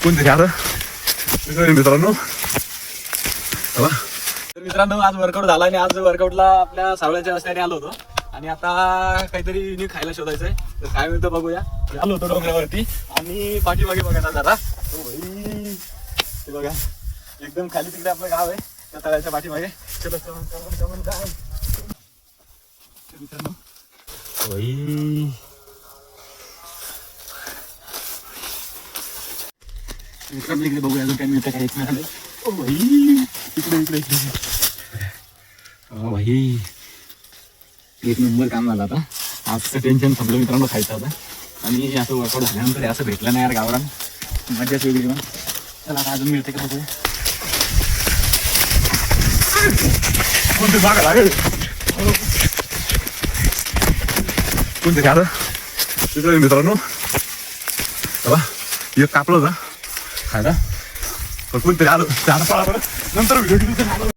कोणतरी आलं मित्रांनो. तर मित्रांनो आज वर्कआउट झाला आणि आज वर्कआउटला आपल्या सावळ्याच्या रस्त्याने आलो होतो आणि आता काहीतरी युनिक खायला शोधायचंय. तर काय मिळतं बघूया. आलो होतो डोंगरावरती आणि पाठीमागे बघा ना जरा ते बघा एकदम खाली तिकडे आपलं गाव आहे त्या तळ्याच्या पाठीमागे. चलो मित्रांनो मित्रांनो इकडे बघूया अजून काय मिळतं काय एक मिळालं. इकडे इकडे इकडे भाई एक नंबर काम झालं. आता आजचं टेन्शन संपलं मित्रांनो खायचं आता. आणि असं वर्कआउट झाल्यानंतर असं भेटलं नाही यार गावरान मजाच वेगळी. मग चला आता अजून मिळते का बघूया. कोणते जागा लागेल कोणतरी आलं तिकडे मित्रांनो. एक कापलं होतं खायला पण कोणतरी आलं. त्याला पळा बरं नंतर व्हिडिओ